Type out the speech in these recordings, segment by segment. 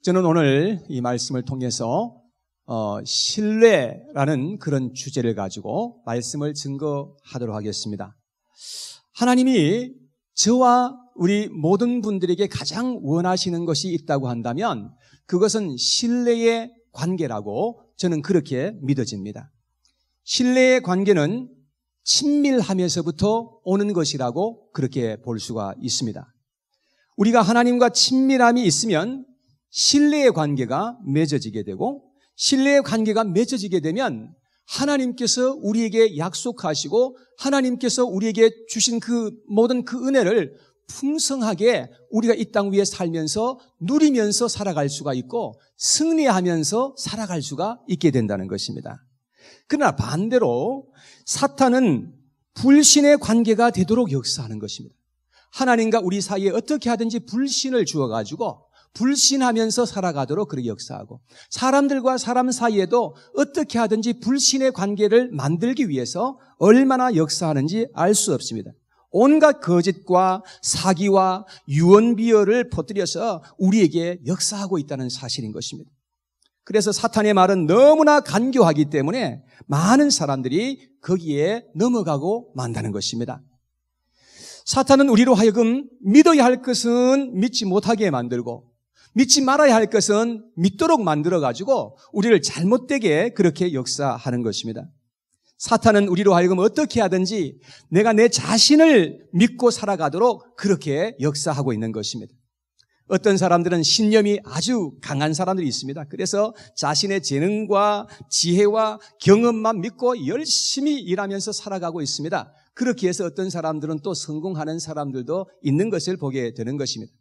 저는 오늘 이 말씀을 통해서 신뢰라는 그런 주제를 가지고 말씀을 증거하도록 하겠습니다. 하나님이 저와 우리 모든 분들에게 가장 원하시는 것이 있다고 한다면 그것은 신뢰의 관계라고 저는 그렇게 믿어집니다. 신뢰의 관계는 친밀함에서부터 오는 것이라고 그렇게 볼 수가 있습니다. 우리가 하나님과 친밀함이 있으면 신뢰의 관계가 맺어지게 되고, 신뢰의 관계가 맺어지게 되면 하나님께서 우리에게 약속하시고 하나님께서 우리에게 주신 그 모든 그 은혜를 풍성하게 우리가 이 땅 위에 살면서 누리면서 살아갈 수가 있고 승리하면서 살아갈 수가 있게 된다는 것입니다. 그러나 반대로 사탄은 불신의 관계가 되도록 역사하는 것입니다. 하나님과 우리 사이에 어떻게 하든지 불신을 주어가지고 불신하면서 살아가도록 그렇게 역사하고, 사람들과 사람 사이에도 어떻게 하든지 불신의 관계를 만들기 위해서 얼마나 역사하는지 알 수 없습니다. 온갖 거짓과 사기와 유언비어를 퍼뜨려서 우리에게 역사하고 있다는 사실인 것입니다. 그래서 사탄의 말은 너무나 간교하기 때문에 많은 사람들이 거기에 넘어가고 만다는 것입니다. 사탄은 우리로 하여금 믿어야 할 것은 믿지 못하게 만들고 믿지 말아야 할 것은 믿도록 만들어가지고 우리를 잘못되게 그렇게 역사하는 것입니다. 사탄은 우리로 하여금 어떻게 하든지 내가 내 자신을 믿고 살아가도록 그렇게 역사하고 있는 것입니다. 어떤 사람들은 신념이 아주 강한 사람들이 있습니다. 그래서 자신의 재능과 지혜와 경험만 믿고 열심히 일하면서 살아가고 있습니다. 그렇게 해서 어떤 사람들은 또 성공하는 사람들도 있는 것을 보게 되는 것입니다.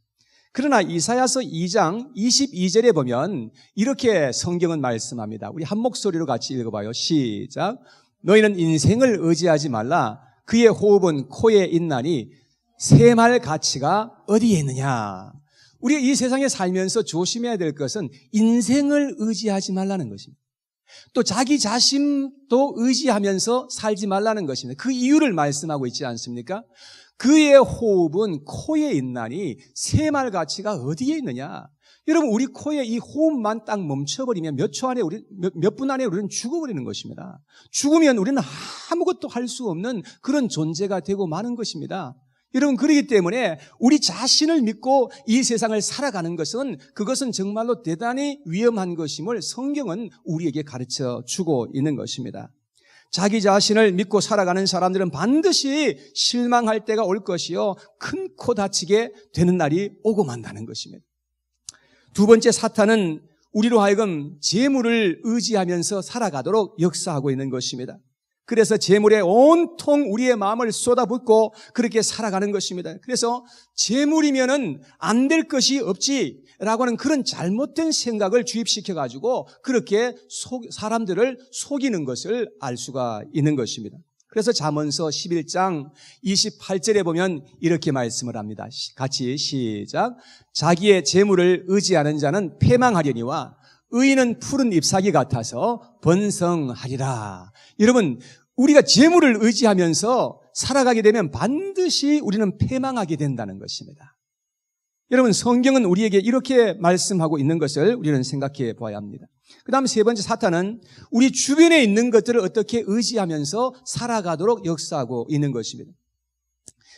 그러나 이사야서 2장 22절에 보면 이렇게 성경은 말씀합니다. 우리 한 목소리로 같이 읽어봐요. 시작. 너희는 인생을 의지하지 말라. 그의 호흡은 코에 있나니 샘할 가치가 어디에 있느냐. 우리가 이 세상에 살면서 조심해야 될 것은 인생을 의지하지 말라는 것입니다. 또 자기 자신도 의지하면서 살지 말라는 것입니다. 그 이유를 말씀하고 있지 않습니까? 그의 호흡은 코에 있나니 샘할 가치가 어디에 있느냐. 여러분, 우리 코에 이 호흡만 딱 멈춰버리면 몇 분 안에 우리는 죽어버리는 것입니다. 죽으면 우리는 아무것도 할 수 없는 그런 존재가 되고 마는 것입니다. 여러분, 그렇기 때문에 우리 자신을 믿고 이 세상을 살아가는 것은 그것은 정말로 대단히 위험한 것임을 성경은 우리에게 가르쳐 주고 있는 것입니다. 자기 자신을 믿고 살아가는 사람들은 반드시 실망할 때가 올 것이요 큰 코 다치게 되는 날이 오고 만다는 것입니다. 두 번째, 사탄은 우리로 하여금 재물을 의지하면서 살아가도록 역사하고 있는 것입니다. 그래서 재물에 온통 우리의 마음을 쏟아붓고 그렇게 살아가는 것입니다. 그래서 재물이면은 안 될 것이 없지라고 하는 그런 잘못된 생각을 주입시켜가지고 그렇게 사람들을 속이는 것을 알 수가 있는 것입니다. 그래서 잠언서 11장 28절에 보면 이렇게 말씀을 합니다. 같이 시작. 자기의 재물을 의지하는 자는 패망하려니와 의인은 푸른 잎사귀 같아서 번성하리라. 여러분, 우리가 재물을 의지하면서 살아가게 되면 반드시 우리는 패망하게 된다는 것입니다. 여러분, 성경은 우리에게 이렇게 말씀하고 있는 것을 우리는 생각해 봐야 합니다. 그 다음 세 번째, 사탄은 우리 주변에 있는 것들을 어떻게 의지하면서 살아가도록 역사하고 있는 것입니다.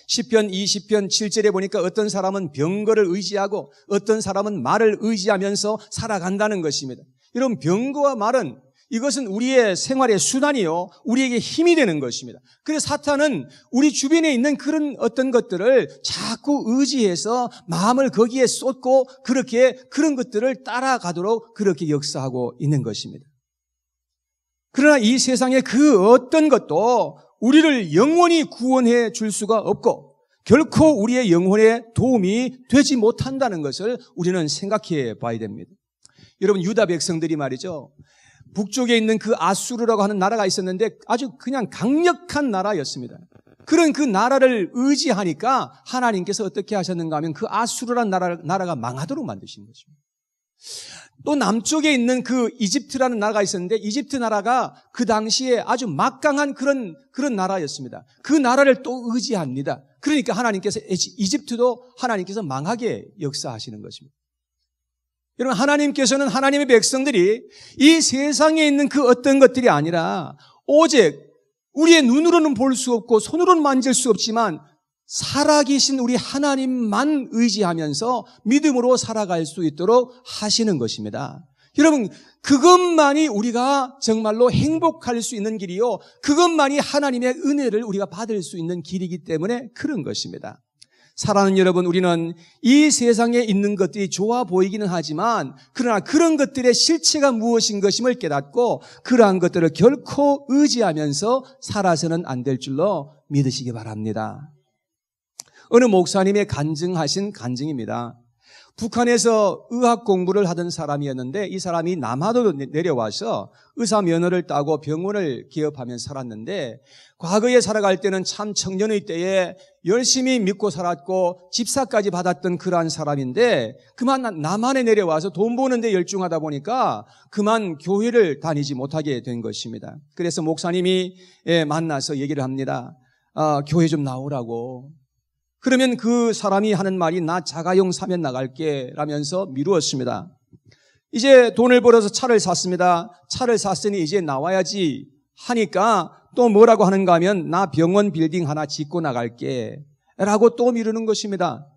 시편 20편 7절에 보니까 어떤 사람은 병거를 의지하고 어떤 사람은 말을 의지하면서 살아간다는 것입니다. 여러분, 병거와 말은 이것은 우리의 생활의 수단이요 우리에게 힘이 되는 것입니다. 그래서 사탄은 우리 주변에 있는 그런 어떤 것들을 자꾸 의지해서 마음을 거기에 쏟고 그렇게 그런 것들을 따라가도록 그렇게 역사하고 있는 것입니다. 그러나 이 세상의 그 어떤 것도 우리를 영원히 구원해 줄 수가 없고 결코 우리의 영혼에 도움이 되지 못한다는 것을 우리는 생각해 봐야 됩니다. 여러분, 유다 백성들이 말이죠, 북쪽에 있는 그 아수르라고 하는 나라가 있었는데 아주 그냥 강력한 나라였습니다. 그런 그 나라를 의지하니까 하나님께서 어떻게 하셨는가 하면 그 아수르라는 나라가 망하도록 만드신 것입니다. 또 남쪽에 있는 그 이집트라는 나라가 있었는데 이집트 나라가 그 당시에 아주 막강한 그런 나라였습니다. 그 나라를 또 의지합니다. 그러니까 하나님께서 이집트도 하나님께서 망하게 역사하시는 것입니다. 여러분, 하나님께서는 하나님의 백성들이 이 세상에 있는 그 어떤 것들이 아니라 오직 우리의 눈으로는 볼 수 없고 손으로는 만질 수 없지만 살아계신 우리 하나님만 의지하면서 믿음으로 살아갈 수 있도록 하시는 것입니다. 여러분, 그것만이 우리가 정말로 행복할 수 있는 길이요, 그것만이 하나님의 은혜를 우리가 받을 수 있는 길이기 때문에 그런 것입니다. 사랑하는 여러분, 우리는 이 세상에 있는 것들이 좋아 보이기는 하지만 그러나 그런 것들의 실체가 무엇인 것임을 깨닫고 그러한 것들을 결코 의지하면서 살아서는 안 될 줄로 믿으시기 바랍니다. 어느 목사님의 간증하신 간증입니다. 북한에서 의학 공부를 하던 사람이었는데 이 사람이 남한으로 내려와서 의사 면허를 따고 병원을 개업하면서 살았는데 과거에 살아갈 때는 참 청년의 때에 열심히 믿고 살았고 집사까지 받았던 그러한 사람인데 그만 남한에 내려와서 돈 버는 데 열중하다 보니까 그만 교회를 다니지 못하게 된 것입니다. 그래서 목사님이 만나서 얘기를 합니다. 교회 좀 나오라고. 그러면 그 사람이 하는 말이 나 자가용 사면 나갈게 라면서 미루었습니다. 이제 돈을 벌어서 차를 샀습니다. 차를 샀으니 이제 나와야지 하니까 또 뭐라고 하는가 하면 나 병원 빌딩 하나 짓고 나갈게 라고 또 미루는 것입니다.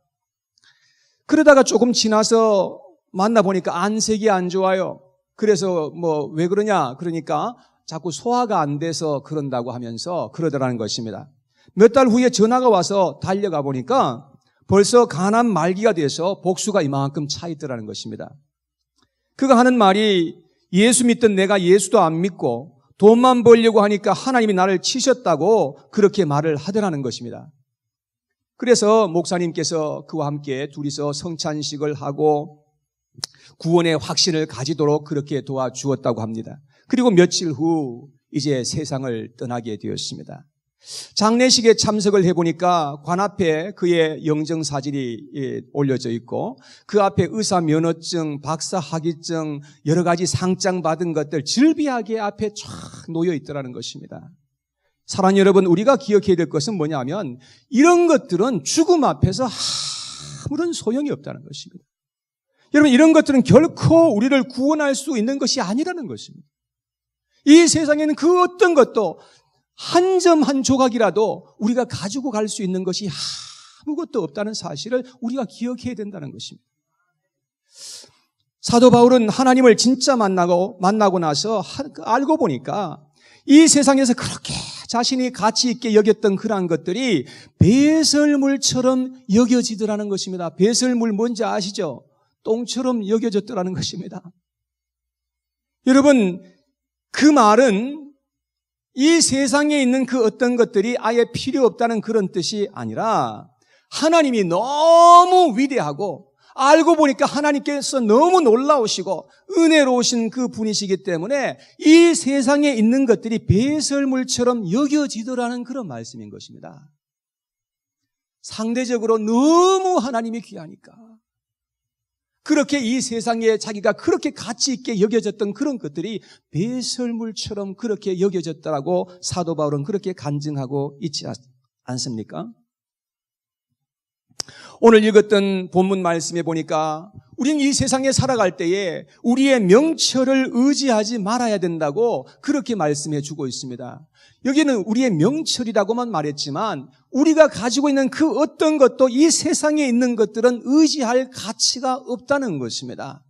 그러다가 조금 지나서 만나보니까 안색이 안 좋아요. 그래서 왜 그러냐 그러니까 자꾸 소화가 안 돼서 그런다고 하면서 그러더라는 것입니다. 몇 달 후에 전화가 와서 달려가 보니까 벌써 간암 말기가 돼서 복수가 이만큼 차 있더라는 것입니다. 그가 하는 말이 예수 믿던 내가 예수도 안 믿고 돈만 벌려고 하니까 하나님이 나를 치셨다고 그렇게 말을 하더라는 것입니다. 그래서 목사님께서 그와 함께 둘이서 성찬식을 하고 구원의 확신을 가지도록 그렇게 도와주었다고 합니다. 그리고 며칠 후 이제 세상을 떠나게 되었습니다. 장례식에 참석을 해보니까 관 앞에 그의 영정사진이 올려져 있고 그 앞에 의사 면허증, 박사 학위증, 여러 가지 상장 받은 것들 즐비하게 앞에 쫙 놓여 있더라는 것입니다. 사랑하는 여러분, 우리가 기억해야 될 것은 뭐냐면 이런 것들은 죽음 앞에서 아무런 소용이 없다는 것입니다. 여러분, 이런 것들은 결코 우리를 구원할 수 있는 것이 아니라는 것입니다. 이 세상에는 그 어떤 것도 한 점 한 조각이라도 우리가 가지고 갈 수 있는 것이 아무것도 없다는 사실을 우리가 기억해야 된다는 것입니다. 사도 바울은 하나님을 진짜 만나고 나서 알고 보니까 이 세상에서 그렇게 자신이 가치 있게 여겼던 그러한 것들이 배설물처럼 여겨지더라는 것입니다. 배설물 뭔지 아시죠? 똥처럼 여겨졌더라는 것입니다. 여러분, 그 말은 이 세상에 있는 그 어떤 것들이 아예 필요 없다는 그런 뜻이 아니라 하나님이 너무 위대하고 알고 보니까 하나님께서 너무 놀라우시고 은혜로우신 그 분이시기 때문에 이 세상에 있는 것들이 배설물처럼 여겨지더라는 그런 말씀인 것입니다. 상대적으로 너무 하나님이 귀하니까 그렇게 이 세상에 자기가 그렇게 가치 있게 여겨졌던 그런 것들이 배설물처럼 그렇게 여겨졌다라고 사도 바울은 그렇게 간증하고 있지 않습니까? 오늘 읽었던 본문 말씀에 보니까 우리는 이 세상에 살아갈 때에 우리의 명철을 의지하지 말아야 된다고 그렇게 말씀해 주고 있습니다. 여기는 우리의 명철이라고만 말했지만 우리가 가지고 있는 그 어떤 것도 이 세상에 있는 것들은 의지할 가치가 없다는 것입니다.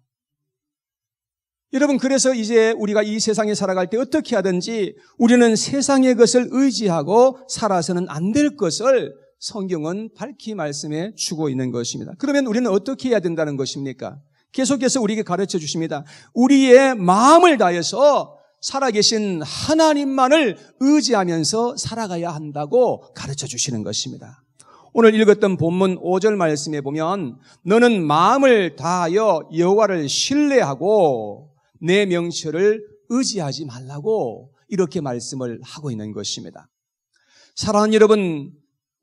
여러분, 그래서 이제 우리가 이 세상에 살아갈 때 어떻게 하든지 우리는 세상의 것을 의지하고 살아서는 안 될 것을 성경은 밝히 말씀해 주고 있는 것입니다. 그러면 우리는 어떻게 해야 된다는 것입니까? 계속해서 우리에게 가르쳐 주십니다. 우리의 마음을 다해서 살아계신 하나님만을 의지하면서 살아가야 한다고 가르쳐 주시는 것입니다. 오늘 읽었던 본문 5절 말씀에 보면 너는 마음을 다하여 여호와를 신뢰하고 내 명철을 의지하지 말라고 이렇게 말씀을 하고 있는 것입니다. 사랑하는 여러분,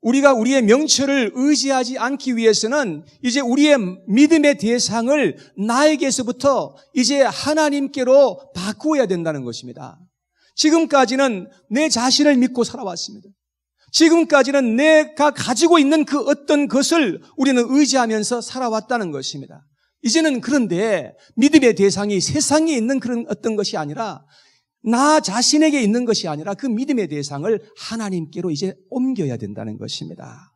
우리가 우리의 명철을 의지하지 않기 위해서는 이제 우리의 믿음의 대상을 나에게서부터 이제 하나님께로 바꾸어야 된다는 것입니다. 지금까지는 내 자신을 믿고 살아왔습니다. 지금까지는 내가 가지고 있는 그 어떤 것을 우리는 의지하면서 살아왔다는 것입니다. 이제는 그런데 믿음의 대상이 세상에 있는 그런 어떤 것이 아니라 나 자신에게 있는 것이 아니라 그 믿음의 대상을 하나님께로 이제 옮겨야 된다는 것입니다.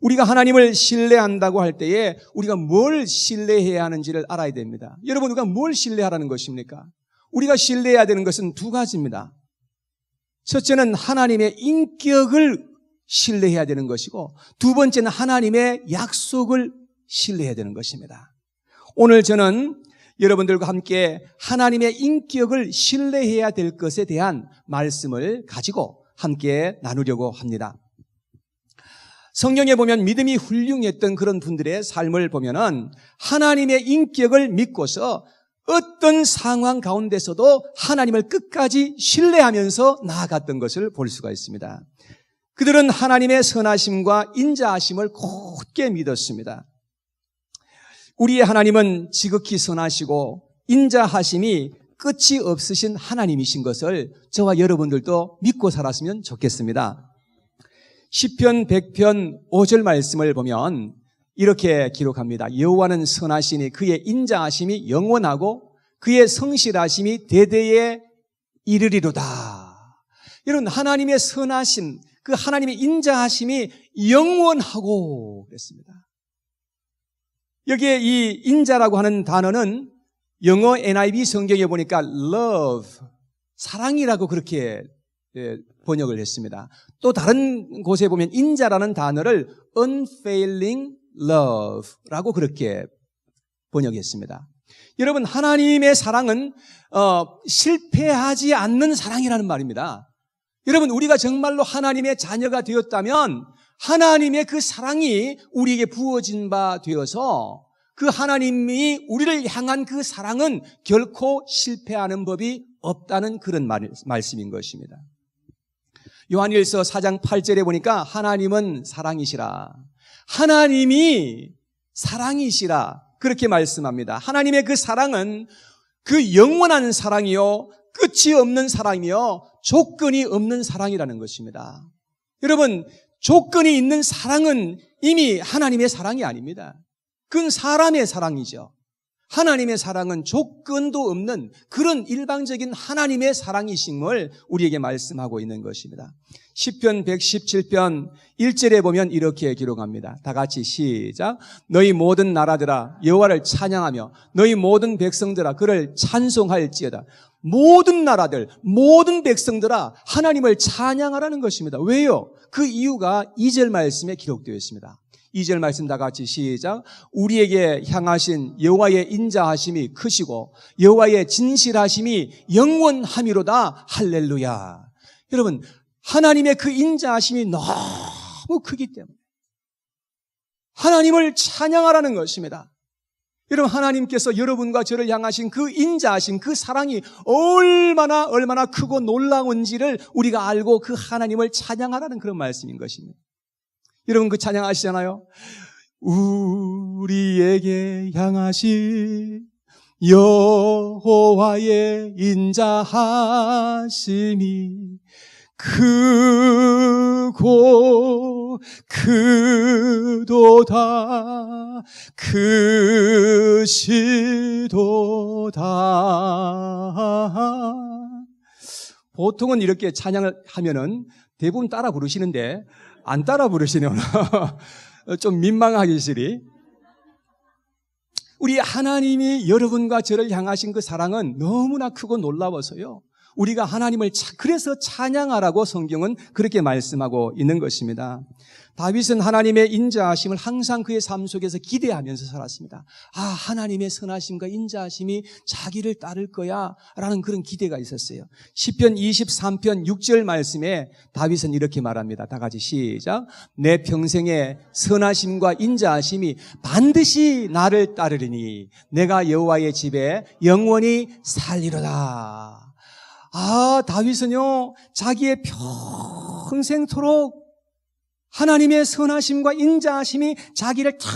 우리가 하나님을 신뢰한다고 할 때에 우리가 뭘 신뢰해야 하는지를 알아야 됩니다. 여러분, 우리가 뭘 신뢰하라는 것입니까? 우리가 신뢰해야 되는 것은 두 가지입니다. 첫째는 하나님의 인격을 신뢰해야 되는 것이고, 두 번째는 하나님의 약속을 신뢰해야 되는 것입니다. 오늘 저는 여러분들과 함께 하나님의 인격을 신뢰해야 될 것에 대한 말씀을 가지고 함께 나누려고 합니다. 성경에 보면 믿음이 훌륭했던 그런 분들의 삶을 보면은 하나님의 인격을 믿고서 어떤 상황 가운데서도 하나님을 끝까지 신뢰하면서 나아갔던 것을 볼 수가 있습니다. 그들은 하나님의 선하심과 인자하심을 굳게 믿었습니다. 우리의 하나님은 지극히 선하시고 인자하심이 끝이 없으신 하나님이신 것을 저와 여러분들도 믿고 살았으면 좋겠습니다. 시편 100편 5절 말씀을 보면 이렇게 기록합니다. 여호와는 선하시니 그의 인자하심이 영원하고 그의 성실하심이 대대에 이르리로다. 여러분, 하나님의 선하심, 그 하나님의 인자하심이 영원하고 그랬습니다. 여기에 이 인자라고 하는 단어는 영어 NIV 성경에 보니까 love, 사랑이라고 그렇게 번역을 했습니다. 또 다른 곳에 보면 인자라는 단어를 unfailing love라고 그렇게 번역했습니다. 여러분, 하나님의 사랑은 실패하지 않는 사랑이라는 말입니다. 여러분, 우리가 정말로 하나님의 자녀가 되었다면 하나님의 그 사랑이 우리에게 부어진 바 되어서 그 하나님이 우리를 향한 그 사랑은 결코 실패하는 법이 없다는 그런 말씀인 것입니다. 요한일서 4장 8절에 보니까 하나님은 사랑이시라. 하나님이 사랑이시라. 그렇게 말씀합니다. 하나님의 그 사랑은 그 영원한 사랑이요, 끝이 없는 사랑이요, 조건이 없는 사랑이라는 것입니다. 여러분, 조건이 있는 사랑은 이미 하나님의 사랑이 아닙니다. 그건 사람의 사랑이죠. 하나님의 사랑은 조건도 없는 그런 일방적인 하나님의 사랑이심을 우리에게 말씀하고 있는 것입니다. 시편 117편 1절에 보면 이렇게 기록합니다. 다 같이 시작. 너희 모든 나라들아 여호와를 찬양하며 너희 모든 백성들아 그를 찬송할지어다. 모든 나라들, 모든 백성들아 하나님을 찬양하라는 것입니다. 왜요? 그 이유가 2절 말씀에 기록되어 있습니다. 2절 말씀 다 같이 시작. 우리에게 향하신 여호와의 인자하심이 크시고 여호와의 진실하심이 영원함이로다. 할렐루야. 여러분, 하나님의 그 인자하심이 너무 크기 때문에 하나님을 찬양하라는 것입니다. 여러분, 하나님께서 여러분과 저를 향하신 그 인자하심, 그 사랑이 얼마나 크고 놀라운지를 우리가 알고 그 하나님을 찬양하라는 그런 말씀인 것입니다. 여러분, 그 찬양 아시잖아요? 우리에게 향하신 여호와의 인자하심이 크고 크도다 크시도다. 보통은 이렇게 찬양을 하면은 대부분 따라 부르시는데 안 따라 부르시네요. 좀 민망하기시리. 우리 하나님이 여러분과 저를 향하신 그 사랑은 너무나 크고 놀라워서요. 우리가 하나님을 그래서 찬양하라고 성경은 그렇게 말씀하고 있는 것입니다. 다윗은 하나님의 인자하심을 항상 그의 삶 속에서 기대하면서 살았습니다. 아, 하나님의 선하심과 인자하심이 자기를 따를 거야 라는 그런 기대가 있었어요. 시편 23편 6절 말씀에 다윗은 이렇게 말합니다. 다 같이 시작. 내 평생의 선하심과 인자하심이 반드시 나를 따르리니 내가 여호와의 집에 영원히 살리로다. 아, 다윗은요, 자기의 평생토록 하나님의 선하심과 인자하심이 자기를 탁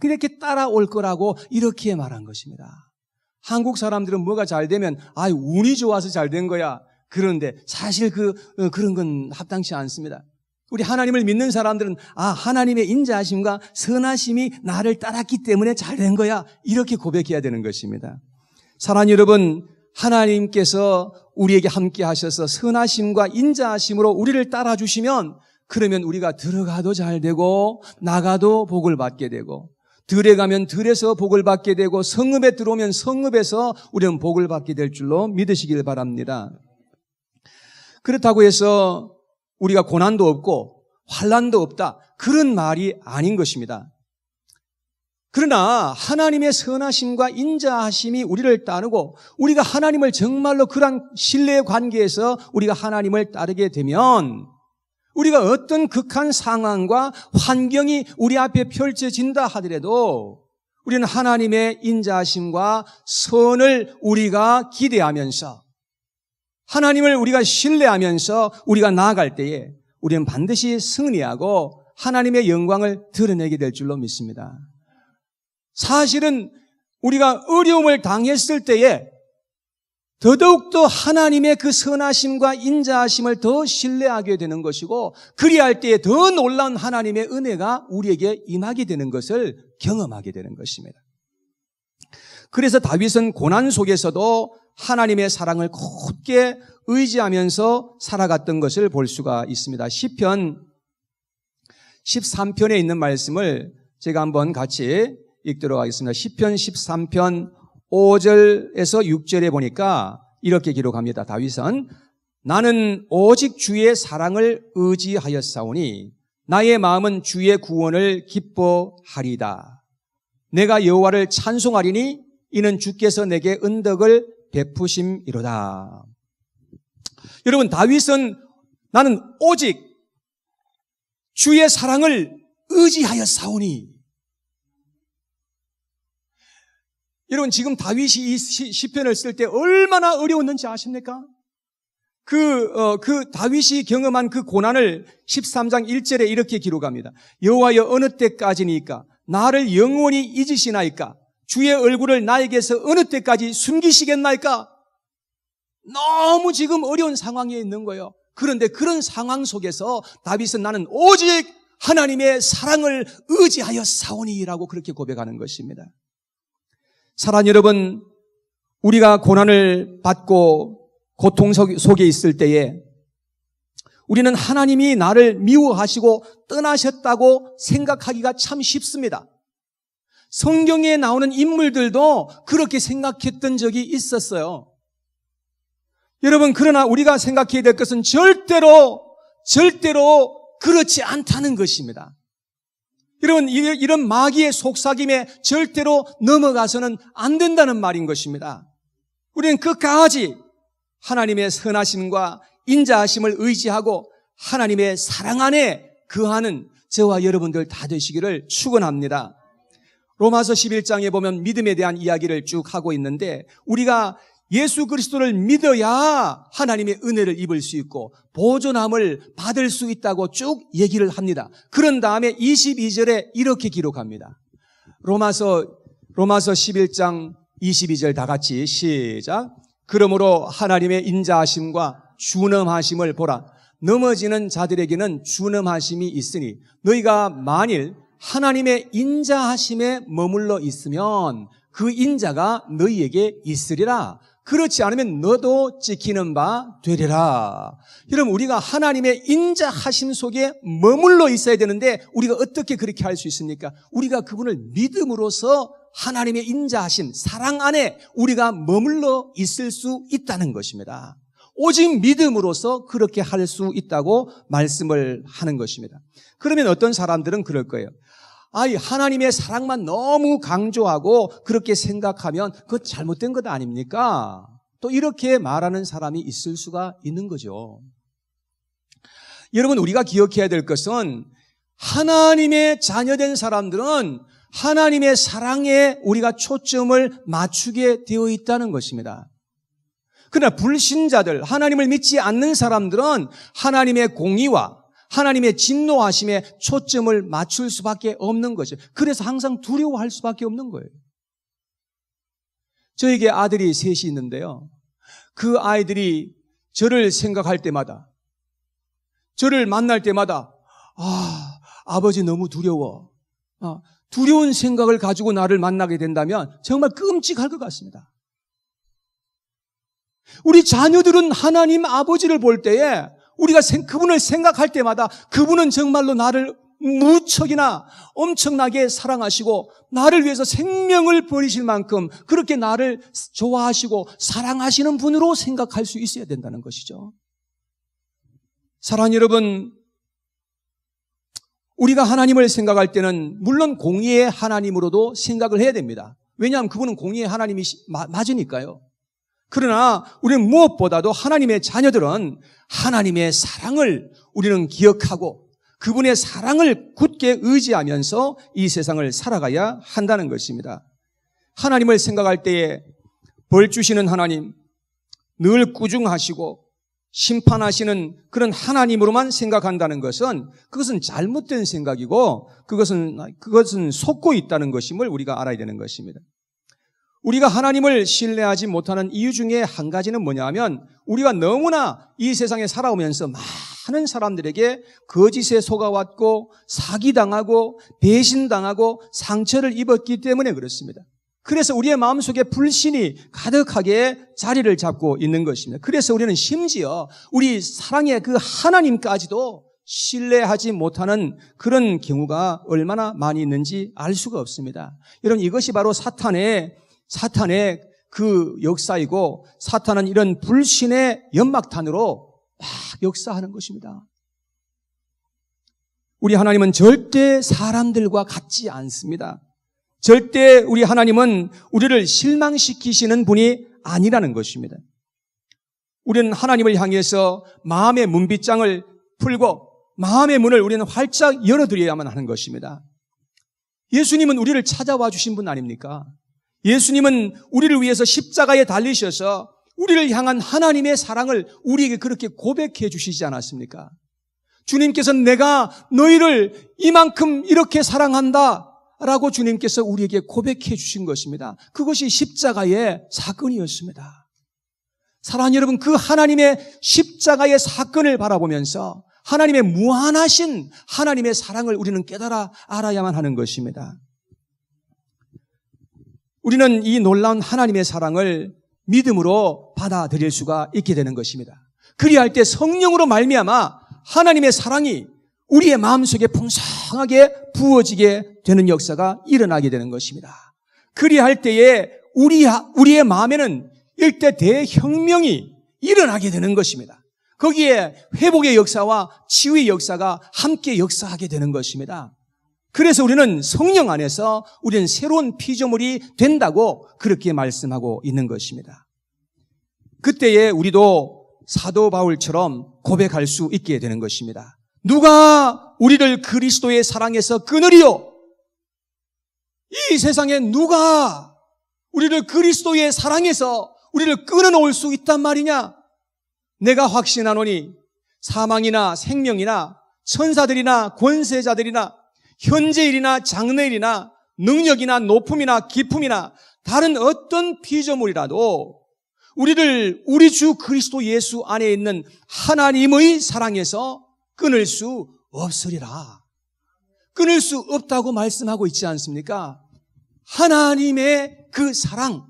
이렇게 따라올 거라고 이렇게 말한 것입니다. 한국 사람들은 뭐가 잘 되면 운이 좋아서 잘 된 거야. 그런데 사실 그런 건 합당치 않습니다. 우리 하나님을 믿는 사람들은 하나님의 인자하심과 선하심이 나를 따랐기 때문에 잘 된 거야. 이렇게 고백해야 되는 것입니다. 사랑하는 여러분, 하나님께서 우리에게 함께 하셔서 선하심과 인자하심으로 우리를 따라주시면 그러면 우리가 들어가도 잘 되고 나가도 복을 받게 되고 들에 가면 들에서 복을 받게 되고 성읍에 들어오면 성읍에서 우리는 복을 받게 될 줄로 믿으시길 바랍니다. 그렇다고 해서 우리가 고난도 없고 환난도 없다, 그런 말이 아닌 것입니다. 그러나 하나님의 선하심과 인자하심이 우리를 따르고 우리가 하나님을 정말로 그런 신뢰의 관계에서 우리가 하나님을 따르게 되면 우리가 어떤 극한 상황과 환경이 우리 앞에 펼쳐진다 하더라도 우리는 하나님의 인자하심과 선을 우리가 기대하면서 하나님을 우리가 신뢰하면서 우리가 나아갈 때에 우리는 반드시 승리하고 하나님의 영광을 드러내게 될 줄로 믿습니다. 사실은 우리가 어려움을 당했을 때에 더더욱더 하나님의 그 선하심과 인자하심을 더 신뢰하게 되는 것이고 그리할 때에 더 놀라운 하나님의 은혜가 우리에게 임하게 되는 것을 경험하게 되는 것입니다. 그래서 다윗은 고난 속에서도 하나님의 사랑을 굳게 의지하면서 살아갔던 것을 볼 수가 있습니다. 시편 13편에 있는 말씀을 제가 한번 같이 읽도록 하겠습니다. 시편 13편 5절에서 6절에 보니까 이렇게 기록합니다. 다윗은 나는 오직 주의 사랑을 의지하였사오니 나의 마음은 주의 구원을 기뻐하리다. 내가 여호와를 찬송하리니 이는 주께서 내게 은덕을 베푸심이로다. 여러분, 다윗은 나는 오직 주의 사랑을 의지하였사오니. 여러분, 지금 다윗이 이 시편을 쓸 때 얼마나 어려웠는지 아십니까? 그 다윗이 경험한 그 고난을 13장 1절에 이렇게 기록합니다. 여호와여 어느 때까지니까 나를 영원히 잊으시나이까? 주의 얼굴을 나에게서 어느 때까지 숨기시겠나이까? 너무 지금 어려운 상황에 있는 거예요. 그런데 그런 상황 속에서 다윗은 나는 오직 하나님의 사랑을 의지하여 사오니라고 그렇게 고백하는 것입니다. 사랑하는 여러분, 우리가 고난을 받고 고통 속에 있을 때에 우리는 하나님이 나를 미워하시고 떠나셨다고 생각하기가 참 쉽습니다. 성경에 나오는 인물들도 그렇게 생각했던 적이 있었어요. 여러분, 그러나 우리가 생각해야 될 것은 절대로 그렇지 않다는 것입니다. 여러분, 이런 마귀의 속삭임에 절대로 넘어가서는 안 된다는 말인 것입니다. 우리는 끝까지 하나님의 선하심과 인자하심을 의지하고 하나님의 사랑 안에 거하는 저와 여러분들 다 되시기를 축원합니다. 로마서 11장에 보면 믿음에 대한 이야기를 쭉 하고 있는데 우리가 예수 그리스도를 믿어야 하나님의 은혜를 입을 수 있고 보존함을 받을 수 있다고 쭉 얘기를 합니다. 그런 다음에 22절에 이렇게 기록합니다. 로마서 11장 22절 다 같이 시작. 그러므로 하나님의 인자하심과 준엄하심을 보라. 넘어지는 자들에게는 준엄하심이 있으니 너희가 만일 하나님의 인자하심에 머물러 있으면 그 인자가 너희에게 있으리라. 그렇지 않으면 너도 찍히는 바 되리라. 여러분, 우리가 하나님의 인자하심 속에 머물러 있어야 되는데 우리가 어떻게 그렇게 할 수 있습니까? 우리가 그분을 믿음으로써 하나님의 인자하심, 사랑 안에 우리가 머물러 있을 수 있다는 것입니다. 오직 믿음으로써 그렇게 할 수 있다고 말씀을 하는 것입니다. 그러면 어떤 사람들은 그럴 거예요. 하나님의 사랑만 너무 강조하고 그렇게 생각하면 그거 잘못된 것 아닙니까? 또 이렇게 말하는 사람이 있을 수가 있는 거죠. 여러분, 우리가 기억해야 될 것은 하나님의 자녀된 사람들은 하나님의 사랑에 우리가 초점을 맞추게 되어 있다는 것입니다. 그러나 불신자들, 하나님을 믿지 않는 사람들은 하나님의 공의와 하나님의 진노하심에 초점을 맞출 수밖에 없는 거죠. 그래서 항상 두려워할 수밖에 없는 거예요. 저에게 아들이 셋이 있는데요. 그 아이들이 저를 생각할 때마다, 저를 만날 때마다 아버지 너무 두려워. 두려운 생각을 가지고 나를 만나게 된다면 정말 끔찍할 것 같습니다. 우리 자녀들은 하나님 아버지를 볼 때에 우리가 그분을 생각할 때마다 그분은 정말로 나를 무척이나 엄청나게 사랑하시고 나를 위해서 생명을 버리실 만큼 그렇게 나를 좋아하시고 사랑하시는 분으로 생각할 수 있어야 된다는 것이죠. 사랑하는 여러분, 우리가 하나님을 생각할 때는 물론 공의의 하나님으로도 생각을 해야 됩니다. 왜냐하면 그분은 공의의 하나님이 맞으니까요. 그러나 우리는 무엇보다도 하나님의 자녀들은 하나님의 사랑을 우리는 기억하고 그분의 사랑을 굳게 의지하면서 이 세상을 살아가야 한다는 것입니다. 하나님을 생각할 때에 벌 주시는 하나님, 늘 꾸중하시고 심판하시는 그런 하나님으로만 생각한다는 것은 그것은 잘못된 생각이고 그것은 속고 있다는 것임을 우리가 알아야 되는 것입니다. 우리가 하나님을 신뢰하지 못하는 이유 중에 한 가지는 뭐냐 하면 우리가 너무나 이 세상에 살아오면서 많은 사람들에게 거짓에 속아왔고 사기당하고 배신당하고 상처를 입었기 때문에 그렇습니다. 그래서 우리의 마음속에 불신이 가득하게 자리를 잡고 있는 것입니다. 그래서 우리는 심지어 우리 사랑의 그 하나님까지도 신뢰하지 못하는 그런 경우가 얼마나 많이 있는지 알 수가 없습니다. 여러분, 이것이 바로 사탄의 그 역사이고 사탄은 이런 불신의 연막탄으로 막 역사하는 것입니다. 우리 하나님은 절대 사람들과 같지 않습니다. 절대 우리 하나님은 우리를 실망시키시는 분이 아니라는 것입니다. 우리는 하나님을 향해서 마음의 문빗장을 풀고 마음의 문을 우리는 활짝 열어드려야만 하는 것입니다. 예수님은 우리를 찾아와 주신 분 아닙니까? 예수님은 우리를 위해서 십자가에 달리셔서 우리를 향한 하나님의 사랑을 우리에게 그렇게 고백해 주시지 않았습니까? 주님께서는 내가 너희를 이만큼 이렇게 사랑한다 라고 주님께서 우리에게 고백해 주신 것입니다. 그것이 십자가의 사건이었습니다. 사랑하는 여러분, 그 하나님의 십자가의 사건을 바라보면서 하나님의 무한하신 하나님의 사랑을 우리는 깨달아 알아야만 하는 것입니다. 우리는 이 놀라운 하나님의 사랑을 믿음으로 받아들일 수가 있게 되는 것입니다. 그리할 때 성령으로 말미암아 하나님의 사랑이 우리의 마음속에 풍성하게 부어지게 되는 역사가 일어나게 되는 것입니다. 그리할 때에 우리의 마음에는 일대 대혁명이 일어나게 되는 것입니다. 거기에 회복의 역사와 치유의 역사가 함께 역사하게 되는 것입니다. 그래서 우리는 성령 안에서 우리는 새로운 피조물이 된다고 그렇게 말씀하고 있는 것입니다. 그때에 우리도 사도 바울처럼 고백할 수 있게 되는 것입니다. 누가 우리를 그리스도의 사랑에서 끊으리요? 이 세상에 누가 우리를 그리스도의 사랑에서 우리를 끊어놓을 수 있단 말이냐? 내가 확신하노니 사망이나 생명이나 천사들이나 권세자들이나 현재일이나 장래일이나 능력이나 높음이나 깊음이나 다른 어떤 피조물이라도 우리를 우리 주 그리스도 예수 안에 있는 하나님의 사랑에서 끊을 수 없으리라. 끊을 수 없다고 말씀하고 있지 않습니까? 하나님의 그 사랑은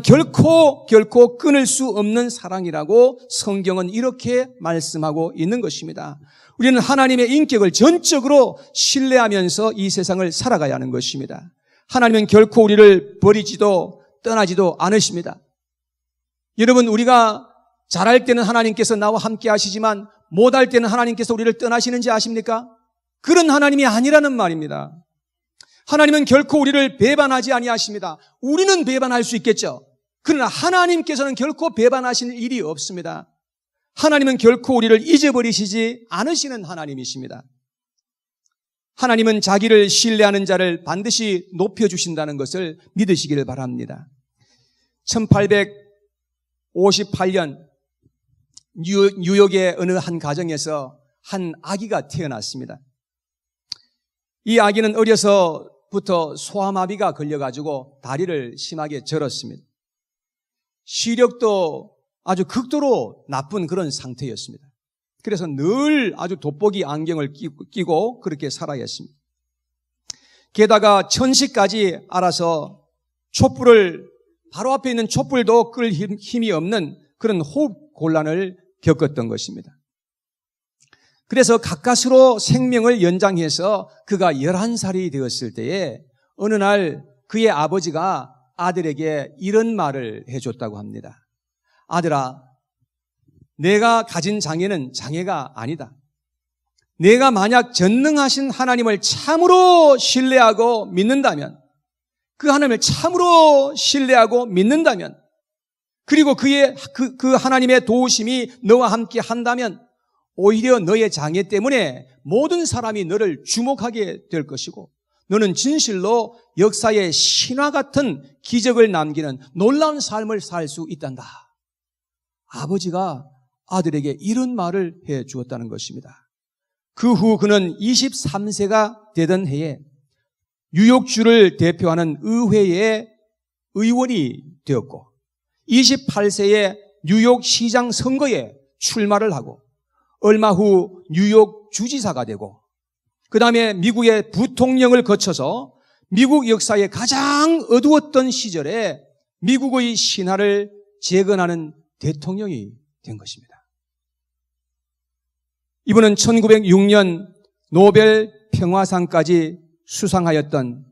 결코 끊을 수 없는 사랑이라고 성경은 이렇게 말씀하고 있는 것입니다. 우리는 하나님의 인격을 전적으로 신뢰하면서 이 세상을 살아가야 하는 것입니다. 하나님은 결코 우리를 버리지도 떠나지도 않으십니다. 여러분, 우리가 잘할 때는 하나님께서 나와 함께 하시지만 못할 때는 하나님께서 우리를 떠나시는지 아십니까? 그런 하나님이 아니라는 말입니다. 하나님은 결코 우리를 배반하지 아니하십니다. 우리는 배반할 수 있겠죠. 그러나 하나님께서는 결코 배반하시는 일이 없습니다. 하나님은 결코 우리를 잊어버리시지 않으시는 하나님이십니다. 하나님은 자기를 신뢰하는 자를 반드시 높여주신다는 것을 믿으시기를 바랍니다. 1858년 뉴욕의 어느 한 가정에서 한 아기가 태어났습니다. 이 아기는 어려서부터 소아마비가 걸려가지고 다리를 심하게 절었습니다. 시력도 아주 극도로 나쁜 그런 상태였습니다. 그래서 늘 아주 돋보기 안경을 끼고 그렇게 살아야 했습니다. 게다가 천시까지 알아서 촛불을 바로 앞에 있는 촛불도 끌 힘이 없는 그런 호흡 곤란을 겪었던 것입니다. 그래서 가까스로 생명을 연장해서 그가 11살이 되었을 때에 어느 날 그의 아버지가 아들에게 이런 말을 해줬다고 합니다. 아들아, 내가 가진 장애는 장애가 아니다. 내가 만약 전능하신 하나님을 참으로 신뢰하고 믿는다면, 그 하나님을 참으로 신뢰하고 믿는다면, 그리고 그 하나님의 도우심이 너와 함께 한다면 오히려 너의 장애 때문에 모든 사람이 너를 주목하게 될 것이고 너는 진실로 역사의 신화 같은 기적을 남기는 놀라운 삶을 살 수 있단다. 아버지가 아들에게 이런 말을 해 주었다는 것입니다. 그 후 그는 23세가 되던 해에 뉴욕주를 대표하는 의회의 의원이 되었고 28세에 뉴욕 시장 선거에 출마를 하고 얼마 후 뉴욕 주지사가 되고 그 다음에 미국의 부통령을 거쳐서 미국 역사의 가장 어두웠던 시절에 미국의 신화를 재건하는 대통령이 된 것입니다. 이분은 1906년 노벨 평화상까지 수상하였던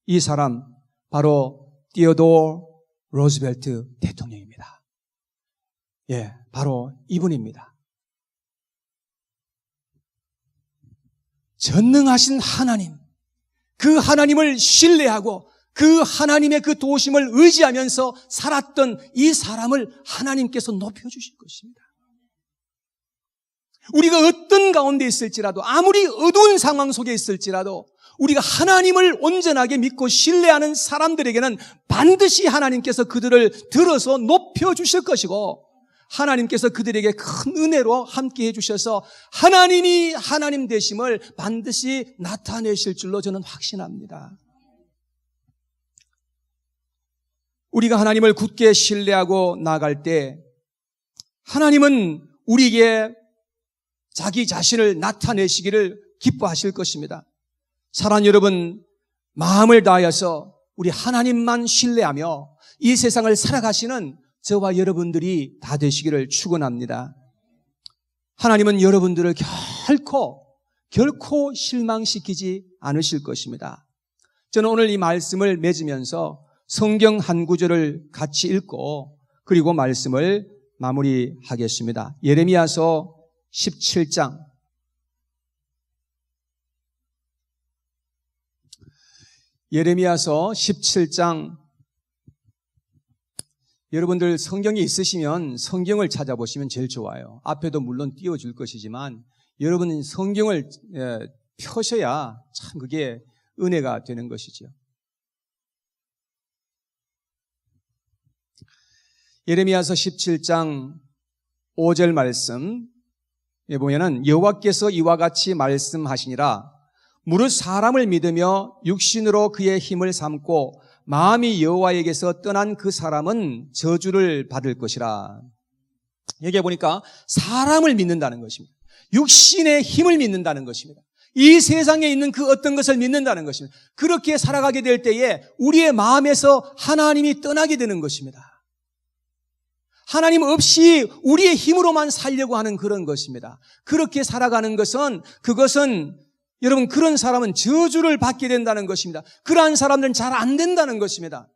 이 사람 바로 티오도어 루즈벨트 대통령입니다. 예, 바로 이분입니다. 전능하신 하나님, 그 하나님을 신뢰하고 그 하나님의 그 도우심을 의지하면서 살았던 이 사람을 하나님께서 높여주실 것입니다. 우리가 어떤 가운데 있을지라도 아무리 어두운 상황 속에 있을지라도 우리가 하나님을 온전하게 믿고 신뢰하는 사람들에게는 반드시 하나님께서 그들을 들어서 높여주실 것이고 하나님께서 그들에게 큰 은혜로 함께 해주셔서 하나님이 하나님 되심을 반드시 나타내실 줄로 저는 확신합니다. 우리가 하나님을 굳게 신뢰하고 나아갈 때 하나님은 우리에게 자기 자신을 나타내시기를 기뻐하실 것입니다. 사랑하는 여러분, 마음을 다하여서 우리 하나님만 신뢰하며 이 세상을 살아가시는 저와 여러분들이 다 되시기를 축원합니다. 하나님은 여러분들을 결코 실망시키지 않으실 것입니다. 저는 오늘 이 말씀을 맺으면서 성경 한 구절을 같이 읽고 그리고 말씀을 마무리하겠습니다. 예레미야서 17장 예레미야서 17장 여러분들 성경이 있으시면 성경을 찾아보시면 제일 좋아요. 앞에도 물론 띄워줄 것이지만 여러분은 성경을 펴셔야 참 그게 은혜가 되는 것이죠. 예레미야서 17장 5절 말씀에 보면은 여호와께서 이와 같이 말씀하시니라 무릇 사람을 믿으며 육신으로 그의 힘을 삼고 마음이 여호와에게서 떠난 그 사람은 저주를 받을 것이라. 여기에 보니까 사람을 믿는다는 것입니다. 육신의 힘을 믿는다는 것입니다. 이 세상에 있는 그 어떤 것을 믿는다는 것입니다. 그렇게 살아가게 될 때에 우리의 마음에서 하나님이 떠나게 되는 것입니다. 하나님 없이 우리의 힘으로만 살려고 하는 그런 것입니다. 그렇게 살아가는 것은 그것은 여러분 그런 사람은 저주를 받게 된다는 것입니다. 그러한 사람들은 잘 안 된다는 것입니다.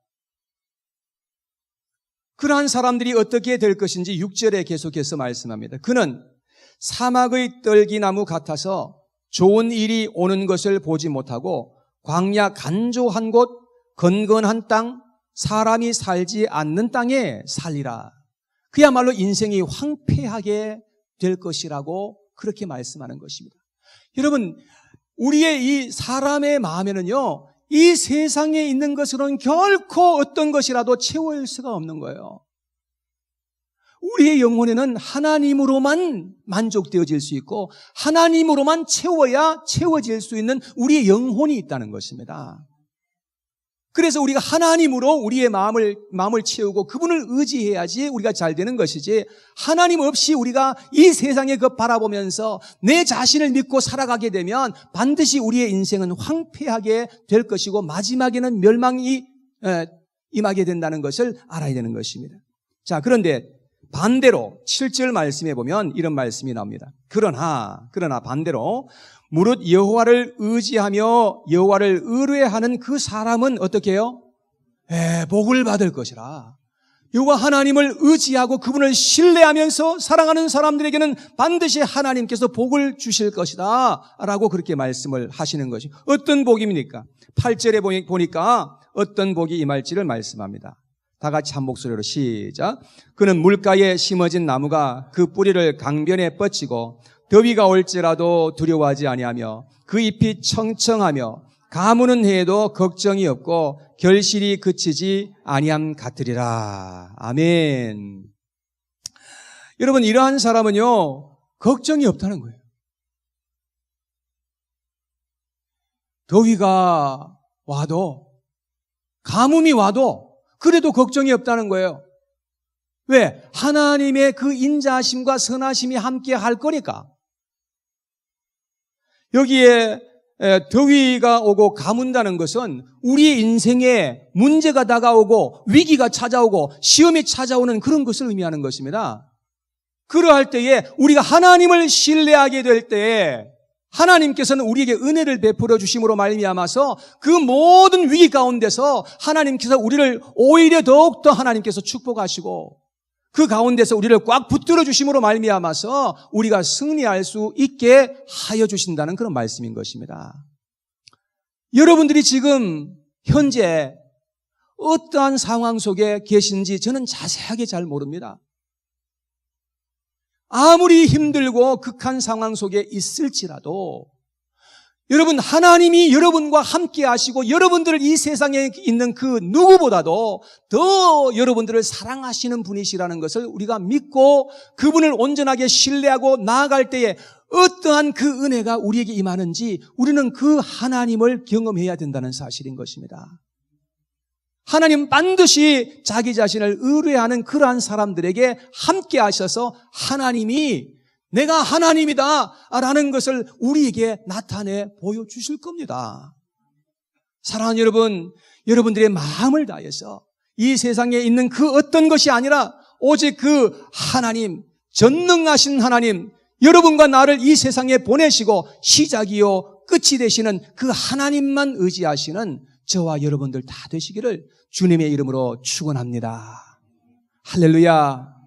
그러한 사람들이 어떻게 될 것인지 6절에 계속해서 말씀합니다. 그는 사막의 떨기나무 같아서 좋은 일이 오는 것을 보지 못하고 광야 간조한 곳 건건한 땅 사람이 살지 않는 땅에 살리라. 그야말로 인생이 황폐하게 될 것이라고 그렇게 말씀하는 것입니다. 여러분 우리의 이 사람의 마음에는요 이 세상에 있는 것으로는 결코 어떤 것이라도 채워질 수가 없는 거예요. 우리의 영혼에는 하나님으로만 만족되어질 수 있고 하나님으로만 채워야 채워질 수 있는 우리의 영혼이 있다는 것입니다. 그래서 우리가 하나님으로 우리의 마음을 채우고 그분을 의지해야지 우리가 잘 되는 것이지, 하나님 없이 우리가 이 세상에 그 바라보면서 내 자신을 믿고 살아가게 되면 반드시 우리의 인생은 황폐하게 될 것이고 마지막에는 멸망이 임하게 된다는 것을 알아야 되는 것입니다. 자, 그런데 반대로 7절 말씀에 보면 이런 말씀이 나옵니다. 그러나 반대로 무릇 여호와를 의지하며 여호와를 의뢰하는 그 사람은 어떻게 해요? 복을 받을 것이라. 여호와 하나님을 의지하고 그분을 신뢰하면서 사랑하는 사람들에게는 반드시 하나님께서 복을 주실 것이다 라고 그렇게 말씀을 하시는 것이, 어떤 복입니까? 8절에 보니까 어떤 복이 임할지를 말씀합니다. 다 같이 한 목소리로 시작. 그는 물가에 심어진 나무가 그 뿌리를 강변에 뻗치고 더위가 올지라도 두려워하지 아니하며 그 잎이 청청하며 가무는 해에도 걱정이 없고 결실이 그치지 아니함 같으리라. 아멘. 여러분, 이러한 사람은요, 걱정이 없다는 거예요. 더위가 와도, 가뭄이 와도 그래도 걱정이 없다는 거예요. 왜? 하나님의 그 인자하심과 선하심이 함께 할 거니까. 여기에 더위가 오고 가문다는 것은 우리의 인생에 문제가 다가오고 위기가 찾아오고 시험이 찾아오는 그런 것을 의미하는 것입니다. 그러할 때에 우리가 하나님을 신뢰하게 될 때에 하나님께서는 우리에게 은혜를 베풀어 주심으로 말미암아서 그 모든 위기 가운데서 하나님께서 우리를 오히려 더욱더 하나님께서 축복하시고 그 가운데서 우리를 꽉 붙들어 주심으로 말미암아서 우리가 승리할 수 있게 하여 주신다는 그런 말씀인 것입니다. 여러분들이 지금 현재 어떠한 상황 속에 계신지 저는 자세하게 잘 모릅니다. 아무리 힘들고 극한 상황 속에 있을지라도 여러분, 하나님이 여러분과 함께 하시고 여러분들을 이 세상에 있는 그 누구보다도 더 여러분들을 사랑하시는 분이시라는 것을 우리가 믿고 그분을 온전하게 신뢰하고 나아갈 때에 어떠한 그 은혜가 우리에게 임하는지 우리는 그 하나님을 경험해야 된다는 사실인 것입니다. 하나님 반드시 자기 자신을 의뢰하는 그러한 사람들에게 함께 하셔서 하나님이 내가 하나님이다 라는 것을 우리에게 나타내 보여주실 겁니다. 사랑하는 여러분, 여러분들의 마음을 다해서 이 세상에 있는 그 어떤 것이 아니라 오직 그 하나님, 전능하신 하나님, 여러분과 나를 이 세상에 보내시고 시작이요 끝이 되시는 그 하나님만 의지하시는 저와 여러분들 다 되시기를 주님의 이름으로 축원합니다. 할렐루야.